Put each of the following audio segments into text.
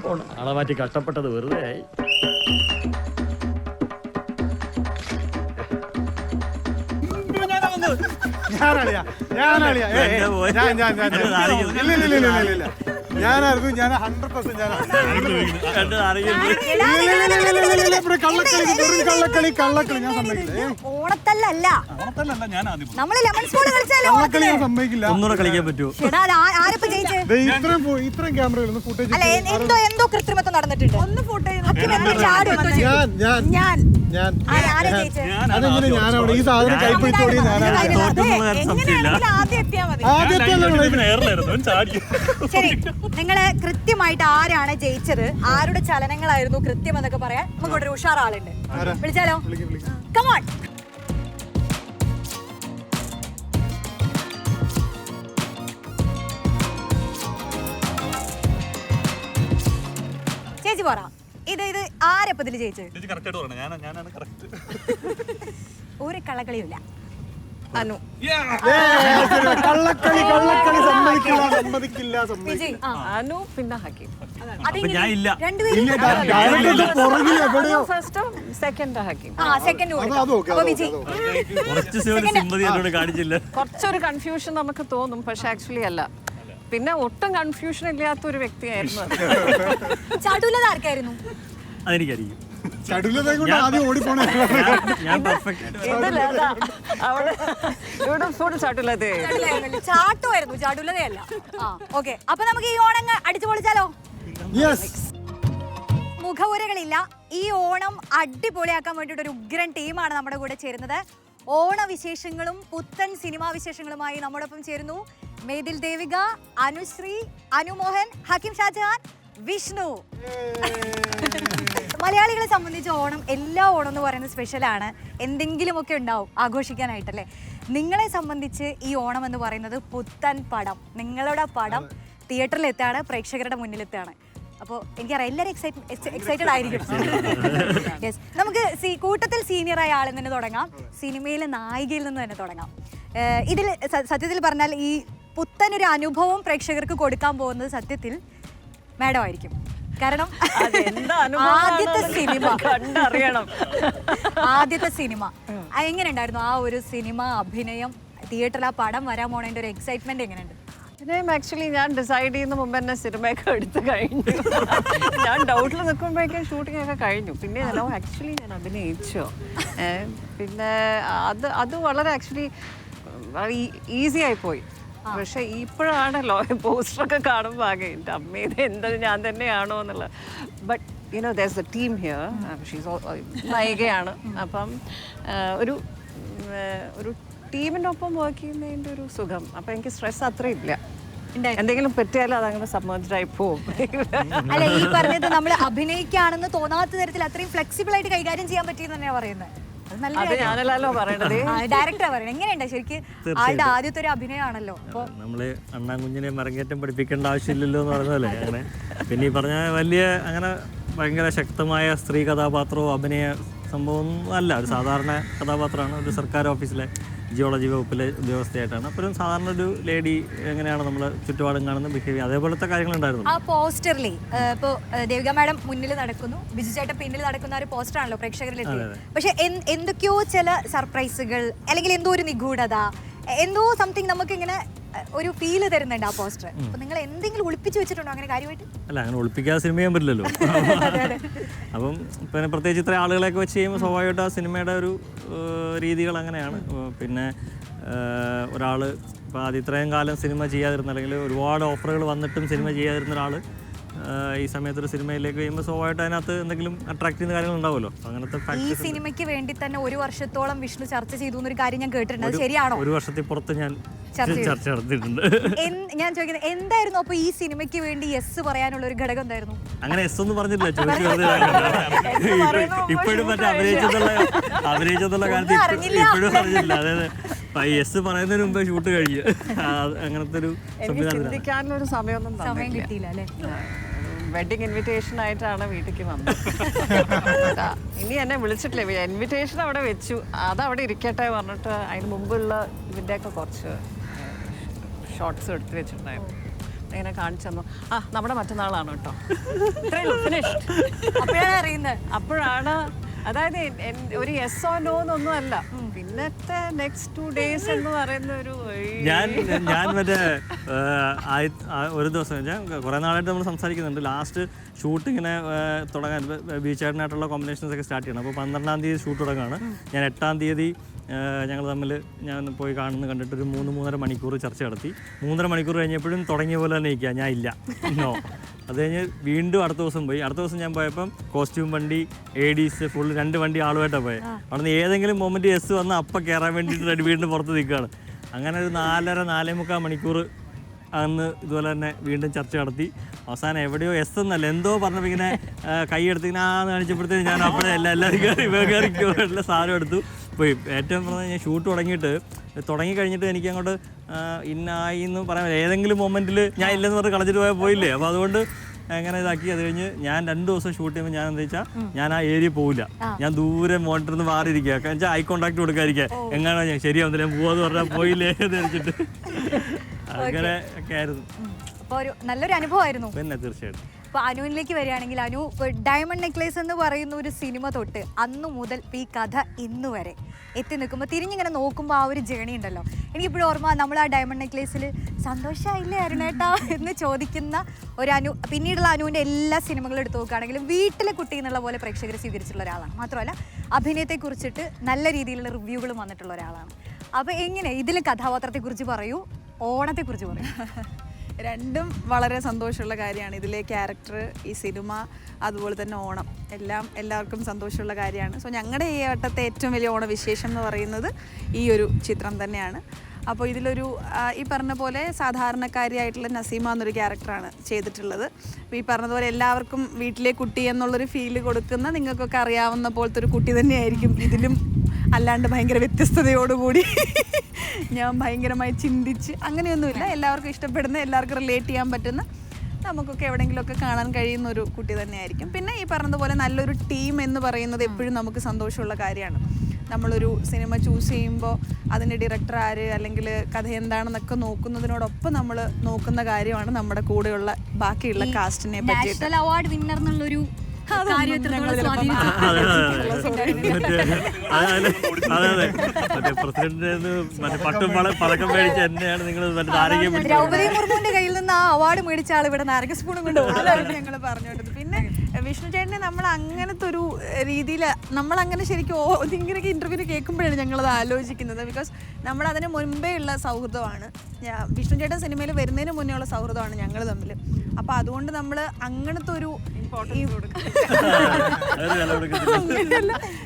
പോണം. ആളെ മാറ്റി കഷ്ടപ്പെട്ടത് വെറുതെ ആയി. ഞാനായിരുന്നു. ഞാൻ 100% കള്ളക്കളി ഞാൻ സമ്മതിക്കില്ല. ഓണത്തല്ലല്ല നമ്മള് ലെമൺ സ്പൂൺ കളിച്ചാലോ കള്ളക്കളി ഞാൻ സമ്മതിക്കില്ല. ഒന്നുകൂടെ കളിക്കാൻ പറ്റുമോ? ഇത്രയും ക്യാമറകളൊന്നും ഫുട്ടേജ് അല്ല എന്തോ കൃത്രിമത്വം നടന്നിട്ടുണ്ട്. ഒന്ന് അതെങ്ങനെ ഞാനവിടെ ഈ സാധനം കൈപ്പിടിച്ചോടി ശരി, നിങ്ങള് കൃത്യമായിട്ട് ആരാണ് ജയിച്ചത്, ആരുടെ ചലനങ്ങളായിരുന്നു കൃത്യം എന്നൊക്കെ പറയാൻ നമുക്ക് ഇവിടെ ഒരു ഉഷാറാളുണ്ട്. വിളിച്ചാലോ? കമോൺ. ചേച്ചി പറ, ഇത് ആരെപ്പതില് ജയിച്ചത്? ഒരു കള്ളക്കളിയില്ല. അനു. അനു പിന്നെ ഹക്കീം. First second Hakeem. കുറച്ചൊരു കൺഫ്യൂഷൻ നമുക്ക് തോന്നും, പക്ഷെ ആക്ച്വലി അല്ല. പിന്നെ ഒട്ടും കൺഫ്യൂഷൻ ഇല്ലാത്ത ഒരു വ്യക്തിയായിരുന്നു. ആർക്കായിരുന്നു? അതെനിക്കറിയും. ചാട്ടമായിരുന്നു, ചാടുലതയല്ല. ഓക്കെ, അപ്പൊ നമുക്ക് ഈ ഓണം അടിച്ചു പൊളിച്ചാലോ? മുഖവുരകളില്ല. ഈ ഓണം അടിപൊളിയാക്കാൻ വേണ്ടിയിട്ട് ഒരു ഉഗ്രൻ ടീമാണ് നമ്മുടെ കൂടെ ചേരുന്നത്. ഓണവിശേഷങ്ങളും പുത്തൻ സിനിമാ വിശേഷങ്ങളുമായി നമ്മോടൊപ്പം ചേരുന്നു മേതിൽ ദേവിക, അനുശ്രീ, അനുമോഹൻ, ഹക്കീം ഷാജഹാൻ, വിഷ്ണു. മലയാളികളെ സംബന്ധിച്ച് ഓണം, എല്ലാ ഓണം എന്ന് പറയുന്നത് സ്പെഷ്യലാണ്. എന്തെങ്കിലുമൊക്കെ ഉണ്ടാവും ആഘോഷിക്കാനായിട്ടല്ലേ. നിങ്ങളെ സംബന്ധിച്ച് ഈ ഓണം എന്ന് പറയുന്നത് പുത്തൻ പടം. നിങ്ങളുടെ പടം തിയേറ്ററിലെത്താണ്, പ്രേക്ഷകരുടെ മുന്നിലെത്താണ്. അപ്പോൾ എനിക്കറിയാം എല്ലാവരും എക്സൈറ്റഡ് ആയിരിക്കും. യെസ്, നമുക്ക് കൂട്ടത്തിൽ സീനിയറായ ആളിൽ നിന്ന് തുടങ്ങാം, സിനിമയിലെ നായികയിൽ നിന്ന് തന്നെ തുടങ്ങാം. ഇതിൽ സത്യത്തിൽ പറഞ്ഞാൽ ഈ പുത്തനൊരു അനുഭവം പ്രേക്ഷകർക്ക് കൊടുക്കാൻ പോകുന്നത് സത്യത്തിൽ മാഡം ആയിരിക്കും. കാരണം ആദ്യത്തെ സിനിമ എങ്ങനെ ഉണ്ടായിരുന്നു? ആ ഒരു സിനിമ അഭിനയം, തിയേറ്ററിൽ ആ പടം വരാൻ പോണതിന്റെ ഒരു എക്സൈറ്റ്മെന്റ് എങ്ങനെയുണ്ട്? ആക്ച്വലി ഞാൻ ഡിസൈഡ് ചെയ്യുന്ന മുമ്പ് തന്നെ സിനിമയൊക്കെ എടുത്ത് കഴിഞ്ഞു. ഞാൻ ഡൗട്ടിൽ നിൽക്കുമ്പോഴേക്കും ഷൂട്ടിംഗ് ഒക്കെ കഴിഞ്ഞു. പിന്നെ ആക്ച്വലി ഞാൻ അഭിനയിച്ചോ? പിന്നെ അത് വളരെ ആക്ച്വലി ഈസി ആയിപ്പോയി. പക്ഷെ ഇപ്പോഴാണല്ലോ പോസ്റ്ററൊക്കെ കാണുമ്പോൾ ആകെ എൻ്റെ അമ്മ ഇത് എന്തത് ഞാൻ തന്നെയാണോ എന്നുള്ള. But you know there is a team here. She's നായികയാണ്. അപ്പം ഒരു ടീമിൻ്റെ ഒപ്പം വർക്ക് ചെയ്യുന്നതിൻ്റെ ഒരു സുഖം. അപ്പം എനിക്ക് സ്ട്രെസ് അത്രയില്ല. എന്തെങ്കിലും പറ്റിയാലും അതങ്ങനെ സമ്മതിച്ചായി പോകും. അല്ല, ഈ പറഞ്ഞത് നമ്മൾ അഭിനയിക്കുകയാണെന്ന് തോന്നാത്ത തരത്തിൽ അത്രയും ഫ്ലെക്സിബിൾ ആയിട്ട് കൈകാര്യം ചെയ്യാൻ പറ്റിയെന്ന് തന്നെയാണ് പറയുന്നത്. ഞാനല്ലോ പറയണത്, ഡയറക്ടറാ പറയുന്നത്. എങ്ങനെയുണ്ട് ശരിക്കും? ആളുടെ ആദ്യത്തെ ഒരു അഭിനയമാണല്ലോ. നമ്മള് അണ്ണാൻ കുഞ്ഞിനെ മരങ്ങേറ്റം പഠിപ്പിക്കേണ്ട ആവശ്യമില്ലല്ലോ എന്ന് പറഞ്ഞതല്ലേ അങ്ങനെ. പിന്നെ ഈ പറഞ്ഞ വലിയ അങ്ങനെ ഭയങ്കര ശക്തമായ സ്ത്രീ കഥാപാത്രവും അഭിനയ സംഭവമൊന്നും അല്ല. ഒരു സാധാരണ കഥാപാത്രമാണ്. ഒരു സർക്കാർ ഓഫീസിലെ ജിയോളജി വകുപ്പിലെ ഉദ്യോഗസ്ഥയായിട്ടാണ്. അപ്പോഴും സാധാരണ ഒരു ലേഡി എങ്ങനെയാണ് നമ്മൾ ചുറ്റുപാടും കാണുന്ന ബിഹേവിയർ, അതേപോലത്തെ കാര്യങ്ങളുണ്ടായിരുന്നു. ആ പോസ്റ്ററിലെ ഇപ്പോൾ ദേവിക മാഡം മുന്നിൽ നടക്കുന്നു, ബിജു ചേട്ടൻ പിന്നിൽ നടക്കുന്ന ഒരു പോസ്റ്ററാണല്ലോ പ്രേക്ഷകരിലെത്തി. പക്ഷെ എന്തൊക്കെയോ ചില സർപ്രൈസുകൾ, അല്ലെങ്കിൽ എന്തോ ഒരു നിഗൂഢത, എന്തോ സംതിങ് നമുക്ക് ഇങ്ങനെ ഒരു ഫീല് തരുന്നുണ്ട് ആ പോസ്റ്റർ. അപ്പൊ നിങ്ങൾ എന്തെങ്കിലും ഒളിപ്പിച്ചു വെച്ചിട്ടുണ്ടോ അങ്ങനെ കാര്യമായിട്ട്? അല്ല, അങ്ങനെ ഒളിപ്പിക്കാതെ സിനിമ ചെയ്യാൻ പറ്റില്ലല്ലോ. അപ്പം പിന്നെ പ്രത്യേകിച്ച് ഇത്ര ആളുകളെയൊക്കെ വെച്ച് ചെയ്യുമ്പോൾ സ്വാഭാവികമായിട്ട് ആ സിനിമയുടെ ഒരു രീതികൾ അങ്ങനെയാണ്. പിന്നെ ഒരാൾ ഇപ്പോൾ ആദ്യം ഇത്രയും കാലം സിനിമ ചെയ്യാതിരുന്ന, അല്ലെങ്കിൽ ഒരുപാട് ഓഫറുകൾ വന്നിട്ടും സിനിമ ചെയ്യാതിരുന്ന ഒരാൾ ഈ സമയത്ത് ഒരു സിനിമയിലേക്ക് ചെയ്യുമ്പോൾ സ്വാഭാവികമായിട്ട് അതിനകത്ത് എന്തെങ്കിലും അട്രാക്ട് ചെയ്യുന്ന കാര്യങ്ങൾ ഉണ്ടാവുമല്ലോ. അങ്ങനത്തെ ഈ സിനിമയ്ക്ക് വേണ്ടി തന്നെ 1 വർഷത്തോളം വിഷ്ണു ചർച്ച ചെയ്തു എന്നൊരു കാര്യം ഞാൻ കേട്ടിട്ടുണ്ട്. ശരിയാണോ? 1 വർഷത്തിൽ പുറത്ത് ഞാൻ ചർച്ച നടത്തിയിട്ടുണ്ട്. ഞാൻ ചോദിക്കുന്നത് എന്തായിരുന്നു അപ്പൊ ഈ സിനിമയ്ക്ക് വേണ്ടി യെസ് പറയാനുള്ള ഒരു ഘടകം എന്തായിരുന്നു? അങ്ങനെ യെസ് ഒന്നും പറഞ്ഞിട്ടില്ല, ചോദിച്ചു. ഇപ്പോഴും മറ്റേ അഭിനയിച്ചതുള്ള കാര്യത്തിൽ ഇപ്പോഴും പറഞ്ഞില്ല. അതായത് യെസ് പറയുന്നതിന് മുമ്പേ ഷൂട്ട് കഴിഞ്ഞു. അങ്ങനത്തെ ഒരു സമയം കിട്ടിയില്ല അല്ലേ? വെഡിങ് ഇൻവിറ്റേഷൻ ആയിട്ടാണ് വീട്ടിലേക്ക് വന്നത്. ഇനി എന്നെ വിളിച്ചിട്ടില്ല, ഇൻവിറ്റേഷൻ അവിടെ വെച്ചു, അതവിടെ ഇരിക്കട്ടെ പറഞ്ഞിട്ട് അതിന് മുമ്പുള്ള ഇതിൻ്റെയൊക്കെ കുറച്ച് ഷോർട്സ് എടുത്ത് വെച്ചിട്ടുണ്ടായിരുന്നു. ഇങ്ങനെ കാണിച്ചു തന്നു, നമ്മുടെ മറ്റന്നാളാണ് കേട്ടോ, ഫിനിഷ്. അപ്പോഴാണ് അറിയുന്നത്. അപ്പോഴാണ്, അതായത് ഒരു യെസ് ഓ നോ എന്നൊന്നും അല്ല, പിന്നത്തെ നെക്സ്റ്റ് 2 days എന്ന് പറയുന്ന ഒരു ഞാൻ മറ്റേ ഒരു ദിവസം ഞാൻ കുറേ നാളായിട്ട് നമ്മൾ സംസാരിക്കുന്നുണ്ട്. ലാസ്റ്റ് ഷൂട്ട് ഇങ്ങനെ തുടങ്ങാൻ ബീച്ചായിട്ടായിട്ടുള്ള കോമ്പിനേഷൻസ് ഒക്കെ സ്റ്റാർട്ട് ചെയ്യണം. അപ്പോൾ 12-ാം തീയതി ഷൂട്ട് തുടങ്ങുകയാണ്. ഞാൻ 8-ാം തീയതി ഞങ്ങൾ തമ്മിൽ ഞാൻ പോയി കണ്ടിട്ടൊരു 3-3.5 മണിക്കൂർ ചർച്ച നടത്തി. 3.5 മണിക്കൂർ കഴിഞ്ഞപ്പോഴും തുടങ്ങിയ പോലെ തന്നെ ഇരിക്കുക, ഞാൻ ഇല്ല നോ. അത് കഴിഞ്ഞ് വീണ്ടും അടുത്ത ദിവസം പോയി. അടുത്ത ദിവസം ഞാൻ പോയപ്പം കോസ്റ്റ്യൂം വണ്ടി, ADs ഫുൾ 2 വണ്ടി ആളുമായിട്ടാണ് പോയത്. അവിടെ നിന്ന് ഏതെങ്കിലും മൊമെൻറ്റ് എസ് വന്നാൽ അപ്പം കയറാൻ വേണ്ടിയിട്ട് വീണ്ടും പുറത്ത് നിൽക്കുകയാണ്. അങ്ങനെ ഒരു 4.5-4.75 മണിക്കൂർ അന്ന് ഇതുപോലെ തന്നെ വീണ്ടും ചർച്ച നടത്തി. അവസാനം എവിടെയോ എസ് എന്നല്ല എന്തോ പറഞ്ഞപ്പോൾ ഇങ്ങനെ കൈയെടുത്ത് ഇങ്ങനെ കാണിച്ചപ്പോഴത്തേക്കും ഞാൻ അവിടെ എല്ലാവരും കയറി എല്ലാ സാധനം എടുത്തു പോയി. ഏറ്റവും പറഞ്ഞാൽ ഞാൻ ഷൂട്ട് തുടങ്ങി കഴിഞ്ഞിട്ട് എനിക്ക് അങ്ങോട്ട് ഇന്നായി എന്ന് പറയാൻ ഏതെങ്കിലും മൊമെൻറ്റിൽ ഞാൻ ഇല്ലെന്ന് പറഞ്ഞ് കളഞ്ഞിട്ട് പോയില്ലേ. അപ്പോൾ അതുകൊണ്ട് അങ്ങനെ ഇതാക്കി. അത് കഴിഞ്ഞ് ഞാൻ 2 ദിവസം ഷൂട്ട് ചെയ്യുമ്പോൾ ഞാൻ എന്താ വെച്ചാൽ ഞാൻ ആ ഏരിയ പോവില്ല, ഞാൻ ദൂരെ മോണിറ്ററിൽ നിന്ന് മാറിയിരിക്കുക. കാരണം വെച്ചാൽ ഐ കോൺടാക്ട് കൊടുക്കാതിരിക്കുക. എങ്ങനെയാണോ ഞാൻ ശരിയാവുന്നില്ല, ഞാൻ പോവാന്ന് പറഞ്ഞാൽ പോയില്ലേ എന്ന് വെച്ചിട്ട് അങ്ങനെ ഒക്കെ ആയിരുന്നു. അപ്പോൾ ഒരു നല്ലൊരു അനുഭവമായിരുന്നു. പിന്നെ തീർച്ചയായിട്ടും. അപ്പോൾ അനുവിനിലേക്ക് വരികയാണെങ്കിൽ, അനു ഡയമണ്ട് നെക്ലേസ് എന്ന് പറയുന്ന ഒരു സിനിമ തൊട്ട് അന്ന് മുതൽ ഈ കഥ ഇന്ന് വരെ എത്തി നിൽക്കുമ്പോൾ തിരിഞ്ഞിങ്ങനെ നോക്കുമ്പോൾ ആ ഒരു ജേണി ഉണ്ടല്ലോ, എനിക്കിപ്പോഴും ഓർമ്മ. നമ്മൾ ആ ഡയമണ്ട് നെക്ലേസിൽ സന്തോഷമായില്ലേ അരുണേട്ടാ എന്ന് ചോദിക്കുന്ന ഒരു അനു, പിന്നീടുള്ള അനുവിൻ്റെ എല്ലാ സിനിമകളും എടുത്ത് നോക്കുകയാണെങ്കിലും വീട്ടിലെ കുട്ടി എന്നുള്ള പോലെ പ്രേക്ഷകർ സ്വീകരിച്ചിട്ടുള്ള ഒരാളാണ്. മാത്രമല്ല അഭിനയത്തെക്കുറിച്ചിട്ട് നല്ല രീതിയിലുള്ള റിവ്യൂകളും വന്നിട്ടുള്ള ഒരാളാണ്. അപ്പോൾ എങ്ങനെ ഇതിൽ കഥാപാത്രത്തെക്കുറിച്ച് പറയൂ, ഓണത്തെക്കുറിച്ച് പറയൂ. രണ്ടും വളരെ സന്തോഷമുള്ള കാര്യമാണ്. ഇതിലെ ക്യാരക്ടർ, ഈ സിനിമ, അതുപോലെ തന്നെ ഓണം, എല്ലാവർക്കും സന്തോഷമുള്ള കാര്യമാണ്. സോ ഞങ്ങളുടെ ഈ വട്ടത്തെ ഏറ്റവും വലിയ ഓണവിശേഷം എന്ന് പറയുന്നത് ഈ ഒരു ചിത്രം തന്നെയാണ്. അപ്പോൾ ഇതിലൊരു ഈ പറഞ്ഞ പോലെ സാധാരണക്കാരിയായിട്ടുള്ള നസീമ എന്നൊരു ക്യാരക്ടറാണ് ചെയ്തിട്ടുള്ളത്. അപ്പോൾ ഈ പറഞ്ഞതുപോലെ എല്ലാവർക്കും വീട്ടിലെ കുട്ടി എന്നുള്ളൊരു ഫീല് കൊടുക്കുന്ന, നിങ്ങൾക്കൊക്കെ അറിയാവുന്ന പോലത്തെ ഒരു കുട്ടി തന്നെയായിരിക്കും ഇതിലും. അല്ലാണ്ട് ഭയങ്കര വ്യത്യസ്തതയോടുകൂടി ഞാൻ ഭയങ്കരമായി ചിന്തിച്ച് അങ്ങനെയൊന്നുമില്ല, എല്ലാവർക്കും ഇഷ്ടപ്പെടുന്ന, എല്ലാവർക്കും റിലേറ്റ് ചെയ്യാൻ പറ്റുന്ന, നമുക്കൊക്കെ എവിടെയെങ്കിലുമൊക്കെ കാണാൻ കഴിയുന്ന ഒരു കുട്ടി തന്നെയായിരിക്കും. പിന്നെ ഈ പറഞ്ഞതുപോലെ നല്ലൊരു ടീം എന്ന് പറയുന്നത് എപ്പോഴും നമുക്ക് സന്തോഷമുള്ള കാര്യമാണ്. നമ്മളൊരു സിനിമ ചൂസ് ചെയ്യുമ്പോൾ അതിൻ്റെ ഡയറക്ടർ ആര്, അല്ലെങ്കിൽ കഥ എന്താണെന്നൊക്കെ നോക്കുന്നതിനോടൊപ്പം നമ്മൾ നോക്കുന്ന കാര്യമാണ് നമ്മുടെ കൂടെയുള്ള ബാക്കിയുള്ള കാസ്റ്റിനെ പറ്റിയിട്ട്. നാഷണൽ അവാർഡ് വിന്നർ എന്നുള്ളൊരു അതെ മറ്റേ പ്രസിഡന്റിന് മറ്റേ പട്ടും പതക്കം മേടിച്ച എന്നെയാണ് നിങ്ങൾ ദ്രൗപദി മുർമുവിന്റെ കയ്യിൽ നിന്ന് ആ അവാർഡ് മേടിച്ച ആൾ ഇവിടെ നാരക സ്പൂണും കൊണ്ട് ഞങ്ങൾ പറഞ്ഞോട്ടത്. പിന്നെ വിഷ്ണു ചേട്ടനെ നമ്മൾ അങ്ങനത്തെ ഒരു രീതിയിൽ നമ്മളങ്ങനെ ശരിക്കും ഇങ്ങനെയൊക്കെ ഇന്റർവ്യൂവിൽ കേൾക്കുമ്പോഴാണ് ഞങ്ങളത് ആലോചിക്കുന്നത്. ബിക്കോസ് നമ്മൾ അതിന് മുൻപേ ഉള്ള സൗഹൃദമാണ്. വിഷ്ണു ചേട്ടൻ സിനിമയിൽ വരുന്നതിന് മുന്നേ ഉള്ള സൗഹൃദമാണ് ഞങ്ങൾ തമ്മിൽ. അപ്പോൾ അതുകൊണ്ട് നമ്മൾ അങ്ങനത്തെ ഒരു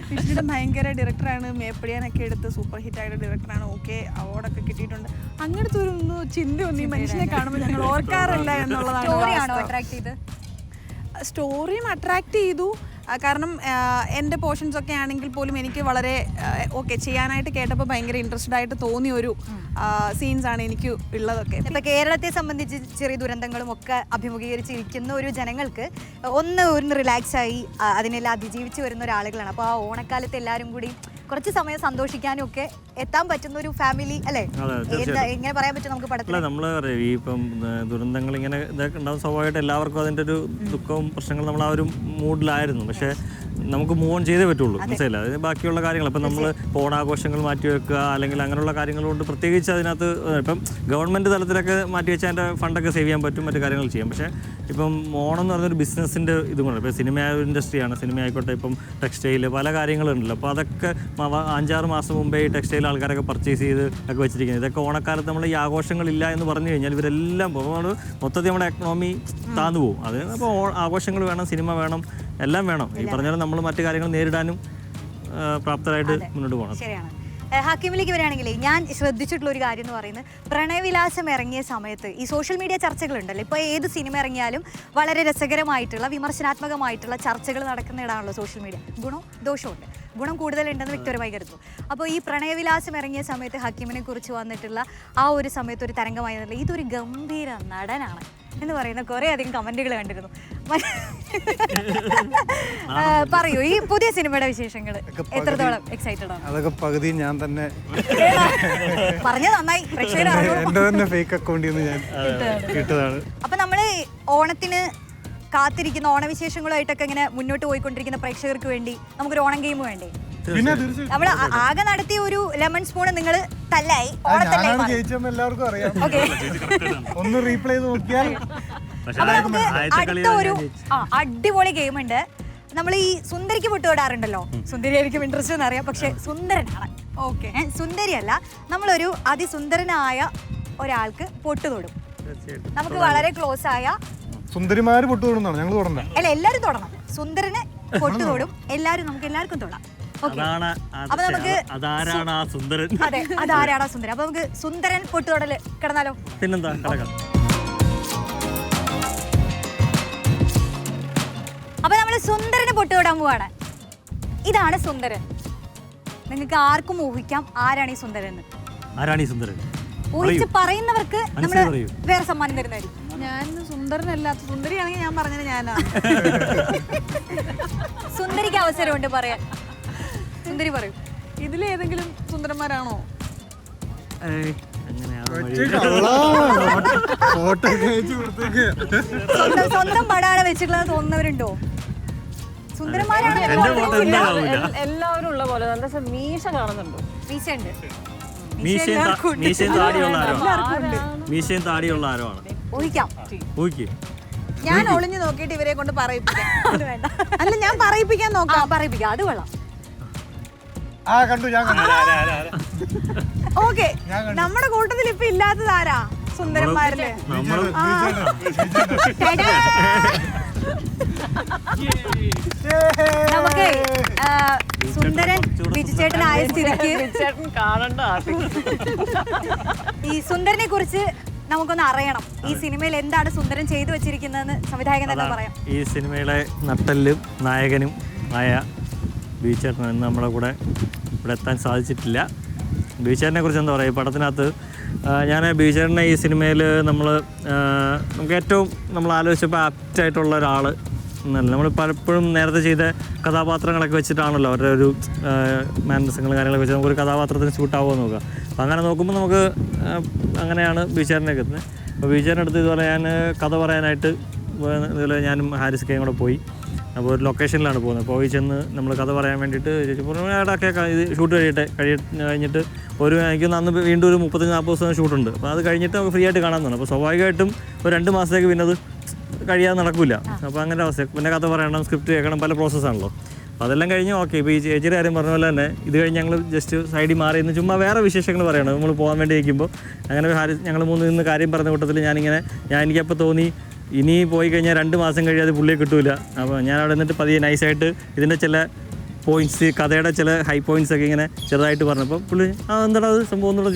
വിഷ്ണുയുടെ ഭയങ്കര ഡയറക്ടറാണ്, മേപ്പടിയാനൊക്കെ എടുത്ത് സൂപ്പർ ഹിറ്റായിട്ട് ഡയറക്ടറാണ്, ഓക്കെ അവാർഡൊക്കെ കിട്ടിയിട്ടുണ്ട്. അങ്ങനത്തെ ഒരു ചിന്തയൊന്നും ഈ മനുഷ്യനെ കാണുമ്പോൾ ഞങ്ങൾ ഓർക്കാറില്ല എന്നുള്ളതാണ്. സ്റ്റോറിയും അട്രാക്ട് ചെയ്തു. കാരണം എൻ്റെ പോർഷൻസ് ഒക്കെ ആണെങ്കിൽ പോലും എനിക്ക് വളരെ ഓക്കെ ചെയ്യാനായിട്ട് കേട്ടപ്പോൾ ഭയങ്കര ഇൻട്രസ്റ്റഡ് ആയിട്ട് തോന്നിയ ഒരു സീൻസാണ് എനിക്ക് ഉള്ളതൊക്കെ. ഇപ്പം കേരളത്തെ സംബന്ധിച്ച് ചെറിയ ദുരന്തങ്ങളും ഒക്കെ അഭിമുഖീകരിച്ചിരിക്കുന്ന ഒരു ജനങ്ങൾക്ക് ഒന്ന് റിലാക്സായി അതിനെല്ലാം അതിജീവിച്ച് വരുന്ന ഒരാളുകളാണ്. അപ്പോൾ ആ ഓണക്കാലത്ത് എല്ലാവരും കൂടി കുറച്ച് സമയം സന്തോഷിക്കാനും ഒക്കെ എത്താൻ പറ്റുന്ന ഒരു ഫാമിലി അല്ലേ, എങ്ങനെ പറയാൻ പറ്റും നമുക്ക് പടത്തിൽ? നമ്മൾ പറയും ഈ ഇപ്പം ദുരന്തങ്ങൾ ഇങ്ങനെ ഇതൊക്കെ ഉണ്ടാവും, സ്വാഭാവികമായിട്ട് എല്ലാവർക്കും അതിൻ്റെ ഒരു ദുഃഖവും പ്രശ്നങ്ങളും നമ്മൾ ആ ഒരു മൂഡിലായിരുന്നു. പക്ഷേ നമുക്ക് മൂവ് ഓൺ ചെയ്തേ പറ്റുള്ളൂ, മനസ്സിലായില്ല. അതിന് ബാക്കിയുള്ള കാര്യങ്ങൾ ഇപ്പം നമ്മൾ ഓണാഘോഷങ്ങൾ മാറ്റി വെക്കുക അല്ലെങ്കിൽ അങ്ങനെയുള്ള കാര്യങ്ങൾ കൊണ്ട് പ്രത്യേകിച്ച് അതിനകത്ത് ഇപ്പം ഗവൺമെൻറ് തലത്തിലൊക്കെ മാറ്റി വെച്ചാൽ അതിൻ്റെ ഫണ്ടൊക്കെ സേവ് ചെയ്യാൻ പറ്റും, മറ്റു കാര്യങ്ങൾ ചെയ്യാം. പക്ഷേ ഇപ്പം ഓണം എന്ന് പറഞ്ഞൊരു ബിസിനസ്സിൻ്റെ ഇതും കൂടെ, ഇപ്പോൾ സിനിമ ഇൻഡസ്ട്രിയാണ്, സിനിമ ആയിക്കോട്ടെ, ഇപ്പം ടെക്സ്റ്റൈൽ പല കാര്യങ്ങളുണ്ടല്ലോ. അപ്പോൾ അതൊക്കെ 5-6 മാസം മുമ്പേ ഈ ടെക്സ്റ്റൈൽ ആൾക്കാരൊക്കെ പർച്ചേസ് ചെയ്ത് ഒക്കെ വെച്ചിരിക്കുന്നത്. ഇതൊക്കെ ഓണക്കാലത്ത് നമ്മൾ ഈ ആഘോഷങ്ങളില്ല എന്ന് പറഞ്ഞു കഴിഞ്ഞാൽ ഇവരെല്ലാം മൊത്തത്തിൽ നമ്മുടെ എക്കണോമി താന്നു പോകും. അതിന് അപ്പോൾ ആഘോഷങ്ങൾ വേണം, സിനിമ വേണം, എല്ലാം വേണം. ഈ പറഞ്ഞാൽ നമ്മൾ മറ്റു കാര്യങ്ങൾ നേരിടാനും പ്രാപ്തരായിട്ട് മുന്നോട്ട് പോകണം. ശരിയാണ്. ഹക്കീമിലേക്ക് വരികയാണെങ്കിൽ ഞാൻ ശ്രദ്ധിച്ചിട്ടുള്ള ഒരു കാര്യം എന്ന് പറയുന്നത്, പ്രണയവിലാസം ഇറങ്ങിയ സമയത്ത് ഈ സോഷ്യൽ മീഡിയ ചർച്ചകളുണ്ടല്ലോ, ഇപ്പോൾ ഏത് സിനിമ ഇറങ്ങിയാലും വളരെ രസകരമായിട്ടുള്ള വിമർശനാത്മകമായിട്ടുള്ള ചർച്ചകൾ നടക്കുന്ന ഇടമാണല്ലോ സോഷ്യൽ മീഡിയ. ഗുണവും ദോഷമുണ്ട്. ഗുണം കൂടുതലുണ്ടെന്ന് വ്യക്തിപരമായി കരുതുന്നു. അപ്പോൾ ഈ പ്രണയവിലാസം ഇറങ്ങിയ സമയത്ത് ഹക്കീമിനെ കുറിച്ച് വന്നിട്ടുള്ള ആ ഒരു സമയത്ത് ഒരു തരംഗമായി, ഇതൊരു ഗംഭീര നടനാണ്, എന്ന് പറയുന്ന കുറേ അധികം കമന്റുകൾ കണ്ടിരുന്നു. പറയൂ, ഈ പുതിയ സിനിമയുടെ വിശേഷങ്ങൾ എത്രത്തോളം എക്സൈറ്റഡ് ആണ്? അതൊക്കെ പകുതി ഞാൻ തന്നെ പറഞ്ഞത് നന്നായി, പ്രേക്ഷകർ എന്റെ തന്നെ ഫേക്ക് അക്കൗണ്ടിൽ നിന്ന് ഞാൻ കിട്ടതാണ്. അപ്പൊ നമ്മള് ഓണത്തിന് കാത്തിരിക്കുന്ന ഓണവിശേഷങ്ങളുമായിട്ടൊക്കെ ഇങ്ങനെ മുന്നോട്ട് പോയിക്കൊണ്ടിരിക്കുന്ന പ്രേക്ഷകർക്ക് വേണ്ടി നമുക്കൊരു ഓണം ഗെയിം വേണ്ടേ? പിന്നെ തീർച്ചയായും നമ്മൾ ആകെ നടത്തിയ ഒരു ലെമൺ സ്പൂൺ നിങ്ങൾ തല്ലായി, ഓണത്തല്ലായി ഞാനാണ് മാറി. ജയിച്ചെന്ന് എല്ലാവർക്കും അറിയാം. ഓക്കെ, ഒന്ന് റീപ്ലേ ചെയ്ത് നോക്കിയാൽ അപ്പൊ നമുക്ക് അടുത്ത ഒരു അടിപൊളി ഗെയിം ഉണ്ട്. നമ്മൾ ഈ സുന്ദരിക്ക് പൊട്ടുതൊടാറുണ്ടല്ലോ, സുന്ദരിയായിരിക്കും ഇൻട്രസ്റ്റ് എന്നറിയാം, പക്ഷെ സുന്ദരനാണ്. ഓക്കെ, സുന്ദരിയല്ല, നമ്മളൊരു അതിസുന്ദരനായ ഒരാൾക്ക് പൊട്ടുതൊടും. നമുക്ക് വളരെ ക്ലോസ് ആയ സുന്ദരിമാര് പൊട്ടു തൊടുന്നതാണ് ഞങ്ങൾ തൊടണ്ട. അല്ല, എല്ലാരും തൊടണം. സുന്ദരന് പൊട്ടുതൊടും, നമുക്ക് എല്ലാവർക്കും തൊടാം. അപ്പൊ നമുക്ക് അതാരാണ് ആ സുന്ദരൻ? അതെ, അതാരാണ് ആ സുന്ദരൻ? അപ്പൊ നമുക്ക് സുന്ദരൻ പൊട്ടുതൊടല് കിടന്നാലോ? പിന്നെന്താ, കിടക്കാം. അപ്പൊ നമ്മള് സുന്ദരന് പൊട്ടുതൊടാൻ പോവാണ്. ഇതാണ് സുന്ദരൻ. നിങ്ങൾക്ക് ആർക്കും ഊഹിക്കാം ആരാണ് ഈ സുന്ദരൻ. ആരാണ് ഈ സുന്ദരൻ? ഊഹിച്ച് പറയുന്നവർക്ക് നമ്മൾ പറയൂ. വേറെ സമ്മാനം തരുന്നതായിരിക്കും. ഞാൻ സുന്ദരനല്ലാത്ത സുന്ദരിയാണെങ്കിൽ ഞാൻ പറഞ്ഞത് ഞാനാ. സുന്ദരിക്ക് അവസരമുണ്ട് പറയാൻ. സുന്ദരി പറയൂ. ഇതിലേതെങ്കിലും സുന്ദരന്മാരാണോ? ഫോട്ടോ അയച്ചു കൊടുത്തേക്ക്. സ്വന്തം പടാണ് വെച്ചിട്ടുള്ളത് തോന്നുന്നവരുണ്ടോ? സുന്ദരന്മാരാണ്. എല്ലാവരും ഉള്ള പോലെ നല്ല മീശ കാണുന്നുണ്ടോ? മീശയുണ്ട്. മീശയും താടിയുള്ള ആരോ? മീശയും താടിയുള്ള ആരോ ആണ്? ഊഹിക്കാം. ഊഹിക്ക്. ഞാൻ ഒളിഞ്ഞു നോക്കിയിട്ട് ഇവരെ കൊണ്ട് പറയിപ്പിക്കാം. അത് വേണ്ട. അല്ല, ഞാൻ പറയിപ്പിക്കാൻ നോക്കാം. പറയിപ്പിക്കാം, അത് കൊള്ളാം. കണ്ടു, ഞാൻ കണ്ടു. ഓക്കെ, നമ്മുടെ കൂട്ടത്തിൽ ഇപ്പൊ ഇല്ലാത്തത് ആരാ സുന്ദരന്മാരില്? നമുക്ക് സുന്ദരൻ ബിജുചേട്ടനായ സ്ഥിതിക്ക് ചേട്ടൻ കാണണ്ട. ഈ സുന്ദരനെ കുറിച്ച് നമുക്കൊന്ന് അറിയണം. ഈ സിനിമയിൽ എന്താണ് സുന്ദരൻ ചെയ്തു വെച്ചിരിക്കുന്നതെന്ന് സംവിധായകൻ തന്നെ പറയാം. ഈ സിനിമയിലെ നട്ടല്ലും നായകനും ആയ ബിജുചേട്ടൻ ഇന്ന് നമ്മുടെ കൂടെ ഇവിടെ എത്താൻ സാധിച്ചിട്ടില്ല. ബിജുചേട്ടനെ കുറിച്ച് എന്താ പറയുക, ഈ പടത്തിനകത്ത് ഞാൻ ബിജുചേട്ടനെ ഈ സിനിമയിൽ നമുക്ക് ഏറ്റവും നമ്മൾ ആലോചിച്ചപ്പോൾ ആപ്റ്റായിട്ടുള്ള ഒരാൾ എന്നല്ല, നമ്മൾ പലപ്പോഴും നേരത്തെ ചെയ്ത കഥാപാത്രങ്ങളൊക്കെ വെച്ചിട്ടാണല്ലോ അവരുടെ ഒരു മാനസങ്ങളും കാര്യങ്ങളൊക്കെ വെച്ച് നമുക്കൊരു കഥാപാത്രത്തിന് സ്യൂട്ടാവുമോ നോക്കുക. അപ്പോൾ അങ്ങനെ നോക്കുമ്പോൾ നമുക്ക് അങ്ങനെയാണ് ബിജുചേട്ടനൊക്കെ എത്തുന്നത്. അപ്പോൾ ബിജുചേട്ടൻ്റെ അടുത്ത് ഇതുപോലെ ഞാൻ കഥ പറയാനായിട്ട് ഇതുപോലെ ഞാനും ഹാരിസ് കെയും കൂടെ പോയി. അപ്പോൾ ഒരു ലൊക്കേഷനിലാണ് പോകുന്നത്. പോയി ചെന്ന് നമ്മൾ കഥ പറയാൻ വേണ്ടിയിട്ട് ചേച്ചിടൊക്കെ ഇത് ഷൂട്ട് കഴിഞ്ഞിട്ട് എനിക്കൊന്ന് അന്ന് വീണ്ടും ഒരു 35-40 ദിവസം ഷൂട്ടുണ്ട്. അപ്പോൾ അത് കഴിഞ്ഞിട്ട് നമുക്ക് ഫ്രീ ആയിട്ട് കാണാൻ തോന്നും. അപ്പോൾ സ്വാഭാവികമായിട്ടും ഒരു 2 മാസത്തേക്ക് പിന്നെ അത് കഴിയാതെ നടക്കില്ല. അപ്പോൾ അങ്ങനെ അവസ്ഥ, പിന്നെ കഥ പറയണം, സ്ക്രിപ്റ്റ് കേൾക്കണം, പല പ്രോസസ്സാണല്ലോ. അപ്പോൾ അതെല്ലാം കഴിഞ്ഞ് ഓക്കെ. ഇപ്പോൾ ഈ ചേച്ചിയുടെ കാര്യം പറഞ്ഞ പോലെ തന്നെ ഇത് കഴിഞ്ഞ് ഞങ്ങൾ ജസ്റ്റ് സൈഡിൽ മാറി നിന്ന് ചുമ്മാ വേറെ വിശേഷങ്ങൾ പറയണം. നമ്മൾ പോകാൻ വേണ്ടി ഇരിക്കുമ്പോൾ അങ്ങനെ ഞങ്ങൾ 3 നിന്ന് കാര്യം പറഞ്ഞ കൂട്ടത്തിൽ എനിക്കപ്പോൾ തോന്നി ഇനി പോയി കഴിഞ്ഞാൽ 2 മാസം കഴിയാതെ പുള്ളിയെ കിട്ടൂല. അപ്പോൾ ഞാൻ അവിടെ നിന്നിട്ട് പതിയെ നൈസായിട്ട് ഇതിൻ്റെ ചില പോയിൻറ്റ്സ്, കഥയുടെ ചില ഹൈ പോയിൻറ്റ്സ് ഒക്കെ ഇങ്ങനെ ചെറുതായിട്ട് പറഞ്ഞപ്പോൾ പുള്ളി എന്താണ് അത് സംഭവം എന്നുള്ള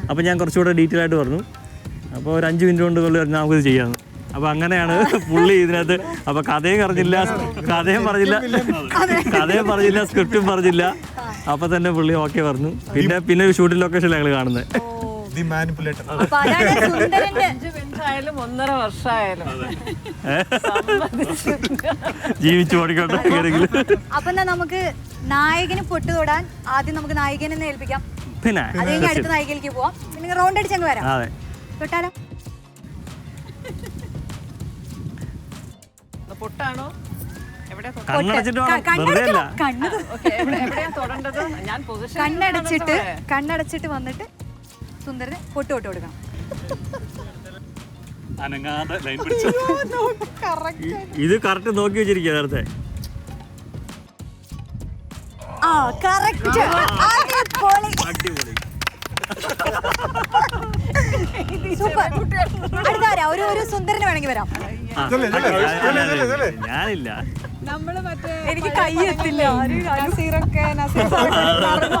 അപ്പോൾ ഞാൻ കുറച്ചുകൂടെ ഡീറ്റെയിൽ ആയിട്ട് പറഞ്ഞു. അപ്പോൾ ഒരു 5 മിനിറ്റ് കൊണ്ട് നമുക്കിത് ചെയ്യാമെന്ന്. അപ്പോൾ അങ്ങനെയാണ് പുള്ളി ഇതിനകത്ത്. അപ്പോൾ കഥയും പറഞ്ഞില്ല, സ്ക്രിപ്റ്റും പറഞ്ഞില്ല. അപ്പോൾ തന്നെ പുള്ളി ഓക്കെ പറഞ്ഞു. പിന്നെ ഒരു ഷൂട്ടിംഗ് ലൊക്കേഷനിൽ ഞങ്ങൾ കാണുന്നത്. അപ്പൊ അതാണ് സുന്ദരന്റെ 5 മിനിറ്റായാലും 1.5 വർഷമായാലും ജീവിച്ചു ഓടിക്കോട്ടെ. അപ്പൊ എന്നാ നമുക്ക് നായകന് പൊട്ടുതൊടാൻ ആദ്യം നമുക്ക് നായികനെ ഏൽപ്പിക്കാം. പിന്നെ അത് കഴിഞ്ഞ് അടുത്ത നായികയിലേക്ക് പോവാം. പിന്നെ റൗണ്ട് അടിച്ചങ്ങ് വരാം. അതെ, തൊട്ടാലോ? പൊട്ടാണോ? കണ്ണടച്ചിട്ട് വെറുതെ അല്ല. കണ്ണടച്ചിട്ട് വന്നിട്ട് സുന്ദരന് പൊട്ട് കൊടുക്കണം. ഇത് കറക്റ്റ് നോക്കി വെച്ചിരിക്കുക നേരത്തെ. അടുത്താരാ? ഒരു സുന്ദരന് വേണമെങ്കിൽ വരാം. ഞാനില്ല, നമ്മള് മറ്റേ എനിക്ക് കൈ എത്തില്ല. നസീറൊക്കെ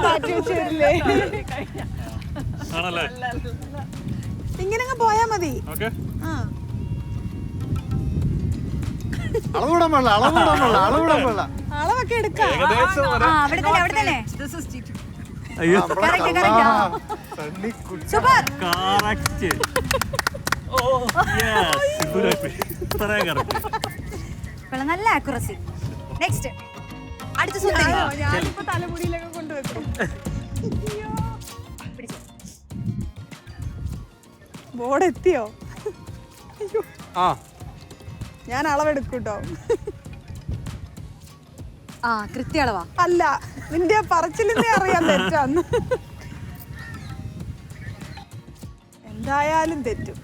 മാറ്റി വെച്ച് വരില്ലേ? ഇങ്ങനെ പോയാ മതി. അളവൊക്കെ എടുക്കാം. അവിടെ തന്നെ. അയ്യോ സൂപ്പർ. കറക്റ്റ്. ഇത്രയും കറക്റ്റ്. കൊള്ളാം, നല്ല ആക്യുറസി. നെക്സ്റ്റ് അടുത്ത സുന്ദരി. ഞാനിപ്പോ തലമുടിയിലൊക്കെ കൊണ്ടുവെക്കും. പിടിച്ചോ. ബോർഡ് എത്തിയോ? ആ ഞാൻ അളവെടുക്കൂട്ടോ. ആ കൃത്യ അളവാ. അല്ല, നിന്റെ പറച്ചിലിനെ അറിയാൻ തെറ്റാന്ന്. എന്തായാലും തെറ്റും.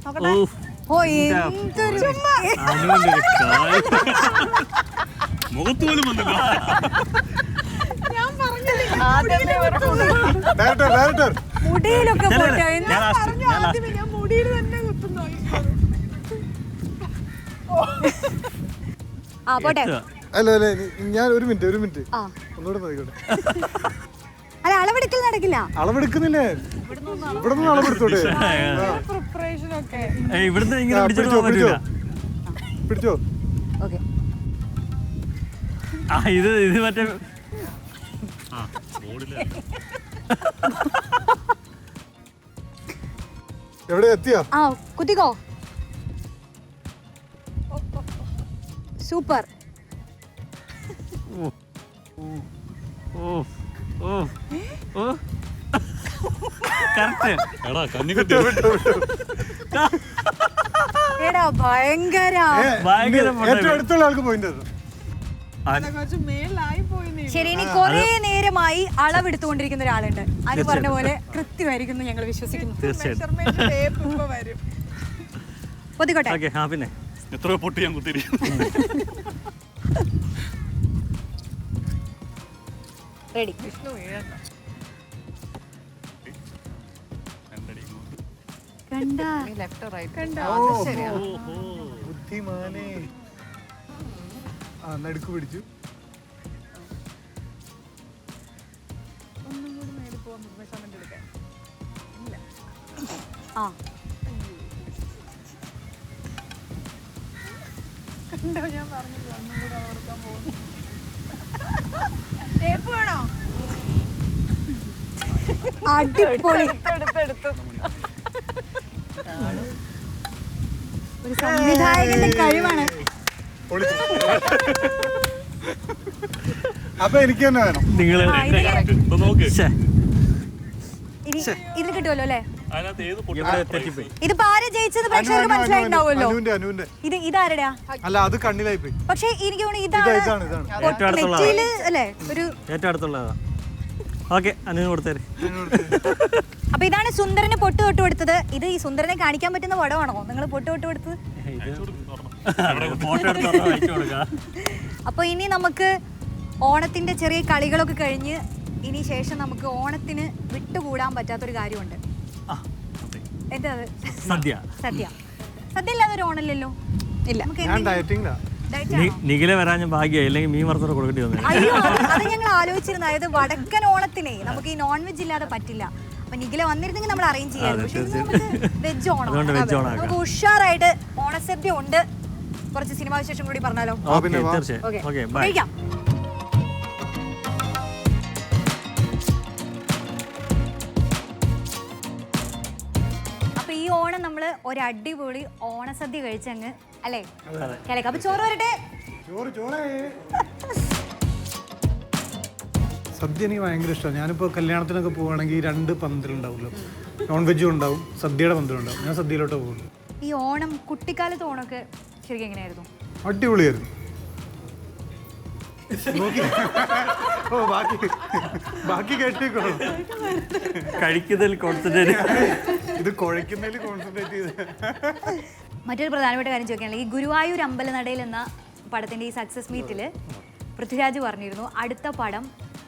നോക്കട്ടെ. ഓഫ്. ഓ എന്തൊരു അനുവിന്റെ ഒരു കാര്യം. മുഖത്ത് പോലും വന്നില്ല. ഞാൻ പറഞ്ഞില്ലേ, ഡയറക്ടർ ഡയറക്ടർ മുടിയിലൊക്കെ ഞാൻ പോട്ടെ. last, പറഞ്ഞു ഞാൻ last. ആദ്യമേ ഞാൻ മുടിയിൽ തന്നെ കുത്തുന്നു. ആ പോട്ടെ. എത്തുക. അല്ല അല്ല ഞാൻ ഒരു മിനിറ്റ് ആ ഒന്നുകൂടെ നോക്കിക്കോട്ടെ. അല്ല അളവെടുക്കൽ നടക്കില്ല. അളവെടുക്കുന്നില്ലേ? ഇവിടെ നിന്ന് അളവെടുത്തോട്ടെ. പ്രിപ്പറേഷൻ ഒക്കെ. ഏയ്, ഇവിടുന്ന് ഇങ്ങനെ ആ, പിടിച്ചിട്ട് പിടിച്ചോ പോകാൻ പിടിച്ചോ പറ്റൂല. പിടിച്ചോ. ഓക്കെ. ആ ഇത് മറ്റേ എവിടെ എത്തിയോ? ആ കുത്തിക്കോ. സൂപ്പർ. എടാ ഭയങ്കര. ഭയങ്കര ഏറ്റവും അടുത്തുള്ള ആൾക്ക് പോയിന്റ് അത്. കുറച്ച് മേലായി പോയി. ശരി, ഇനി കുറെ നേരമായി അളവെടുത്തുകൊണ്ടിരിക്കുന്ന ഒരാളുണ്ട്. അത് പറഞ്ഞ പോലെ കൃത്യമായിരിക്കും എന്ന് ഞങ്ങൾ വിശ്വസിക്കുന്നു. തീർച്ചയായിട്ടും. ഇപ്പൊ വരും. പൊതിക്കോട്ടെ. ഓക്കെ. ആ പിന്നെ എത്ര പൊട്ടി ഞാൻ കുത്തിയിരിക്കും. റെഡി. കണ്ടാ ലെഫ്റ്റ് റൈറ്റ് ബുദ്ധിമാനെ. ആ നടുക്ക് പിടിച്ചു. ആ കണ്ടോ, ഞാൻ പറഞ്ഞില്ല ഒന്നും കൂടെ ഓർക്കാൻ പോകുന്നു. ടേപ്പ് വേണോ? അടിപൊളി. എടുത്തു. ഒരു സംവിധായകന്റെ കഴിവാണ്. പൊളിച്ചു. അപ്പൊ എനിക്ക് തന്നെ വേണം. നിങ്ങള് ഇനി ഇതിൽ കിട്ടുമല്ലോ അല്ലേ? ഇവിടെ തെറ്റിപ്പോയി. ഇതിപ്പോ ആരെ ജയിച്ചത് പ്രേക്ഷകർക്ക് മനസ്സിലായിട്ടുണ്ടാവുമല്ലോ. അനുവിന്റെ ഇതാരുടെയാ? അല്ല അത് കണ്ണിലായി പോയി. പക്ഷെ എനിക്ക് തോന്നുന്നു ഇതാണ് ഇതാണ് ഇതാണ് ഏറ്റവും അടുത്തുള്ള നെറ്റിയില് അല്ലേ ഒരു. ഏറ്റവും അടുത്തുള്ളതാ. ഓക്കെ, അനുവിന് കൊടുത്തേര്. അപ്പൊ ഇതാണ് സുന്ദരന് പൊട്ട് തൊട്ട് കൊടുത്തത്. ഇത് ഈ സുന്ദരനെ കാണിക്കാൻ പറ്റുന്ന പടമാണോ നിങ്ങൾ പൊട്ട് തൊട്ട് കൊടുത്തത്? ഫോട്ടോ എടുത്ത് അയച്ചു കൊടുക്കാം. അപ്പൊ ഇനി നമുക്ക് ഓണത്തിന്റെ ചെറിയ കളികളൊക്കെ കഴിഞ്ഞ് ഇനി ശേഷം നമുക്ക് ഓണത്തിന് വിട്ടുകൂടാൻ പറ്റാത്തൊരു കാര്യമുണ്ട്. എന്താ അത്? സദ്യ. സദ്യ. സദ്യ ഇല്ലാതെ ഒരു ഓണമില്ലല്ലോ. ഇല്ല. നമുക്ക് ഞാൻ എന്തെങ്കിലും ഡയറ്റിംഗിലാ. diet ആണോ? നിഖില വരാൻ ഞാൻ ഭാഗ്യമായി, അല്ലെങ്കിൽ മീൻ വറുത്തോടെ കൊടുക്കേണ്ടി വന്നു. അയ്യോ, അത് ഞങ്ങൾ ആലോചിച്ചിരുന്നു. അതായത് വടക്കൻ ഓണത്തിനെ നമുക്ക് ഈ നോൺ വെജ് ഇല്ലാതെ പറ്റില്ല. അപ്പൊ നിഖില വന്നിരുന്നെങ്കിൽ നമ്മൾ അറേഞ്ച് ചെയ്യായിരുന്നു. പക്ഷേ വെജ് ഓണം. അതുകൊണ്ട് വെജ് ഓണം നമുക്ക് ഉഷാറായിട്ട് ഓണസദ്യ ഉണ്ട്. കുറച്ച് സിനിമാ വിശേഷം കൂടി പറഞ്ഞാലോ? ഓക്കെ, തീർച്ചയായും. Okay, okay, bye. കഴിക്കാം. അപ്പൊ ഈ ഓണം നമ്മള് ഒരു അടിപൊളി ഓണസദ്യ കഴിച്ചങ്ങ് അല്ലേ കിളക്കാം. അപ്പൊ ചോറ് വരട്ടെ. സദ്യ എനിക്ക് ഭയങ്കര ഇഷ്ടമാണ്. ഞാനിപ്പോൾ കല്യാണത്തിനൊക്കെ പോവുകയാണെങ്കിൽ 2 പന്തലുണ്ടാവുമല്ലോ. നോൺ വെജും ഉണ്ടാവും, സദ്യയുടെ പന്തലുണ്ടാവും. ഞാൻ സദ്യയിലോട്ട് പോകുന്നു. ഈ ഓണം കുട്ടിക്കാലത്ത് ഓണമൊക്കെ ശരിക്കും എങ്ങനെയായിരുന്നു? അടിപൊളിയായിരുന്നു. ഓ ബാക്കി കേട്ടേക്കോ. കഴിക്കുന്നതിൽ കോൺസെൻട്രേറ്റ്. ഇത് കുഴയ്ക്കുന്നതിൽ കോൺസെൻട്രേറ്റ് ചെയ്ത്. മറ്റൊരു പ്രധാനപ്പെട്ട കാര്യം ചോദിക്കാനുള്ള ഈ ഗുരുവായൂർ അമ്പലനടയിൽ എന്ന പടത്തിന്റെ ഈ സക്സസ് മീറ്റില് പൃഥ്വിരാജ് പറഞ്ഞിരുന്നു അടുത്ത പടം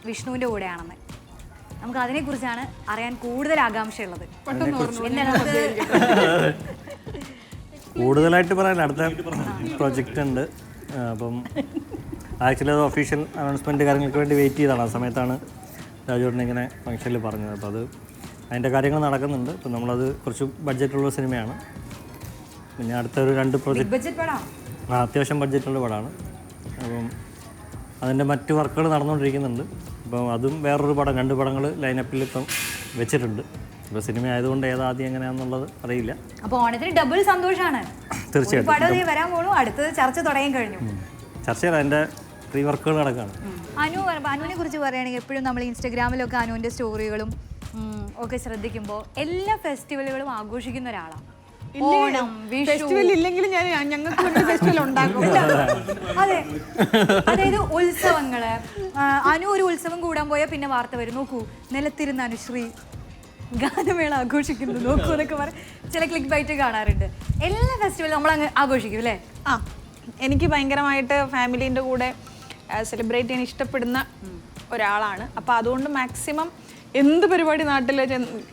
വിഷ്ണുവിന്റെ കൂടെയാണെന്ന്. നമുക്ക് അതിനെ കുറിച്ചാണ് അറിയാൻ കൂടുതൽ ആകാംക്ഷയുള്ളത്. കൂടുതലായിട്ട് പറയാൻ അടുത്ത പ്രൊജക്റ്റ് ഉണ്ട്. അപ്പം ആക്ച്വലി അത് ഒഫീഷ്യൽ അനൗൺസ്മെൻറ്റ് കാര്യങ്ങൾക്ക് വേണ്ടി വെയിറ്റ് ചെയ്തതാണ്. ആ സമയത്താണ് രാജുവേട്ടൻ ഇങ്ങനെ ഫംഗ്ഷനിൽ പറഞ്ഞത്. അപ്പോൾ അത് അതിൻ്റെ കാര്യങ്ങൾ നടക്കുന്നുണ്ട്. അപ്പം നമ്മളത് കുറച്ച് ബഡ്ജറ്റുള്ള സിനിമയാണ്. പിന്നെ അടുത്തൊരു 2 പ്രൊജക്റ്റ് അത്യാവശ്യം ബഡ്ജറ്റുള്ള പടമാണ്. അപ്പം അതിൻ്റെ മറ്റ് വർക്കുകൾ നടന്നുകൊണ്ടിരിക്കുന്നുണ്ട്. അപ്പം അതും വേറൊരു പടം 2 പടങ്ങൾ ലൈനപ്പിൽ ഇപ്പം വെച്ചിട്ടുണ്ട്. ഇപ്പോൾ സിനിമ ആയതുകൊണ്ട് ഏതാദ്യം എങ്ങനെയാണെന്നുള്ളത് അറിയില്ല. അപ്പോൾ ഓണത്തിന് ഡബിൾ സന്തോഷമാണ്. തീർച്ചയായിട്ടും. പടം വരാൻ പോണു, അടുത്തത് ചർച്ച തുടങ്ങി കഴിഞ്ഞു. ചർച്ചയിൽ അതിൻ്റെ പ്രീ വർക്കുകൾ നടക്കുകയാണ്. അനുവിനെ കുറിച്ച് പറയുകയാണെങ്കിൽ എപ്പോഴും നമ്മൾ ഇൻസ്റ്റഗ്രാമിലൊക്കെ അനുവിൻ്റെ സ്റ്റോറികളും ഒക്കെ ശ്രദ്ധിക്കുമ്പോൾ എല്ലാ ഫെസ്റ്റിവലുകളും ആഘോഷിക്കുന്ന ഒരാളാണ്. ഓണം, വിഷു ഫെസ്റ്റിവൽ ഇല്ലെങ്കിലും ഞങ്ങൾക്ക് ഫെസ്റ്റിവൽ ഉണ്ടാക്കും. അതെ, അതായത് ഉത്സവങ്ങള്. അനു ഒരു ഉത്സവം കൂടാൻ പോയാൽ പിന്നെ വാർത്ത വരും, നോക്കൂ നിലത്തിരുന്ന അനുശ്രീ ഗാനമേള ആഘോഷിക്കുന്നു നോക്കൂ എന്നൊക്കെ പറഞ്ഞ് ചില ക്ലിക്ക് ബൈറ്റ് കാണാറുണ്ട്. എല്ലാ ഫെസ്റ്റിവലും നമ്മളങ്ങ് ആഘോഷിക്കും അല്ലേ? ആ, എനിക്ക് ഭയങ്കരമായിട്ട് ഫാമിലീൻ്റെ കൂടെ സെലിബ്രേറ്റ് ചെയ്യാൻ ഇഷ്ടപ്പെടുന്ന ഒരാളാണ്. അപ്പോൾ അതുകൊണ്ട് മാക്സിമം എന്ത് പരിപാടി നാട്ടിൽ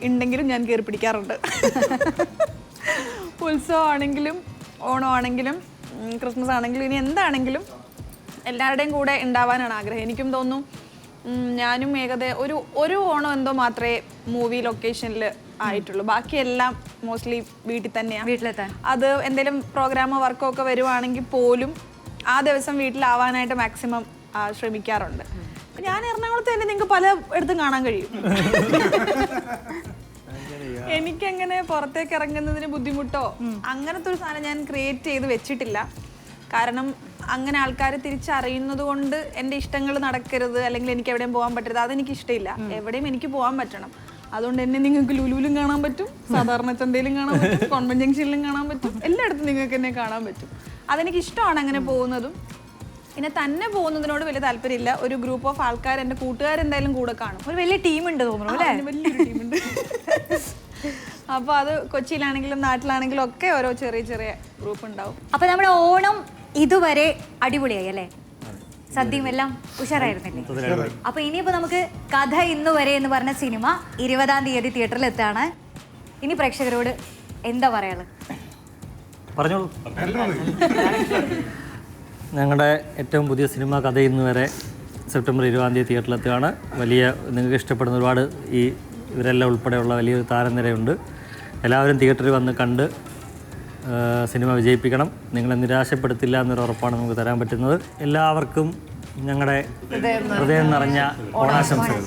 ഉണ്ടെങ്കിലും ഞാൻ കയറി പിടിക്കാറുണ്ട്. ഉത്സവമാണെങ്കിലും ഓണമാണെങ്കിലും ക്രിസ്മസ് ആണെങ്കിലും ഇനി എന്താണെങ്കിലും എല്ലാവരുടെയും കൂടെ ഉണ്ടാവാനാണ് ആഗ്രഹം. എനിക്കും തോന്നും ഞാനും ഒരു ഓണം എന്തോ മാത്രമേ മൂവി ലൊക്കേഷനിൽ ആയിട്ടുള്ളൂ. ബാക്കിയെല്ലാം മോസ്റ്റ്ലി വീട്ടിൽ തന്നെയാണ്. അത് എന്തെങ്കിലും പ്രോഗ്രാമോ വർക്കോ ഒക്കെ വരുവാണെങ്കിൽ പോലും ആ ദിവസം വീട്ടിലാവാനായിട്ട് മാക്സിമം ശ്രമിക്കാറുണ്ട്. ഞാൻ എറണാകുളത്ത് തന്നെ നിങ്ങൾക്ക് പല ഇടത്തും കാണാൻ കഴിയും. എനിക്കങ്ങനെ പുറത്തേക്ക് ഇറങ്ങുന്നതിന് ബുദ്ധിമുട്ടോ അങ്ങനത്തെ ഒരു സാധനം ഞാൻ ക്രിയേറ്റ് ചെയ്ത് വെച്ചിട്ടില്ല. കാരണം അങ്ങനെ ആൾക്കാർ തിരിച്ചറിയുന്നത് കൊണ്ട് എൻ്റെ ഇഷ്ടങ്ങൾ നടക്കരുത്, അല്ലെങ്കിൽ എനിക്ക് എവിടെയും പോകാൻ പറ്റരുത്, അതെനിക്ക് ഇഷ്ടമില്ല. എവിടെയും എനിക്ക് പോകാൻ പറ്റണം. അതുകൊണ്ട് എന്നെ നിങ്ങൾക്ക് ലുലുവിലും കാണാൻ പറ്റും, സാധാരണ ചന്തയിലും കാണാൻ പറ്റും, കോൺവെന്റ് ജംഗ്ഷനിലും കാണാൻ പറ്റും, എല്ലായിടത്തും നിങ്ങൾക്ക് എന്നെ കാണാൻ പറ്റും. അതെനിക്ക് ഇഷ്ടമാണ് അങ്ങനെ പോകുന്നതും. പിന്നെ തന്നെ പോകുന്നതിനോട് വലിയ താല്പര്യമില്ല. ഒരു ഗ്രൂപ്പ് ഓഫ് ആൾക്കാർ, എൻ്റെ കൂട്ടുകാരെന്തായാലും കൂടെ കാണും. ഒരു വലിയ ടീമുണ്ട് തോന്നുന്നു അല്ലേ? വലിയൊരു ടീമുണ്ട്. അപ്പോൾ അത് കൊച്ചിയിലാണെങ്കിലും നാട്ടിലാണെങ്കിലും ഒക്കെ ഓരോ ചെറിയ ചെറിയ ഗ്രൂപ്പ് ഉണ്ടാവും. അപ്പോൾ നമ്മുടെ ഓണം ഇതുവരെ അടിപൊളിയായി അല്ലേ? സദ്യയും എല്ലാം ഉഷാറായിരുന്നില്ലേ? അപ്പോൾ ഇനിയിപ്പോൾ നമുക്ക് കഥ ഇന്ന് വരെ എന്ന് പറഞ്ഞ സിനിമ 20-ാം തീയതി തിയേറ്ററിൽ എത്താണ്. ഇനി പ്രേക്ഷകരോട് എന്താ പറയാനുള്ളത്? പറഞ്ഞോളൂ. ഞങ്ങളുടെ ഏറ്റവും പുതിയ സിനിമ കഥ ഇന്ന് വരെ സെപ്റ്റംബർ 20-ാം തീയതി തിയേറ്ററിലെത്തുകയാണ്. നിങ്ങൾക്ക് ഇഷ്ടപ്പെടുന്ന ഒരുപാട് ഇവരെല്ലാം ഉൾപ്പെടെയുള്ള വലിയൊരു താരനിരയുണ്ട്. എല്ലാവരും തിയേറ്ററിൽ വന്ന് കണ്ട് സിനിമ വിജയിപ്പിക്കണം. നിങ്ങളെ നിരാശപ്പെടുത്തില്ല എന്നൊരു ഉറപ്പാണ് നമുക്ക് തരാൻ പറ്റുന്നത്. എല്ലാവർക്കും ഞങ്ങളുടെ ഹൃദയം നിറഞ്ഞ ഓണാശംസകൾ.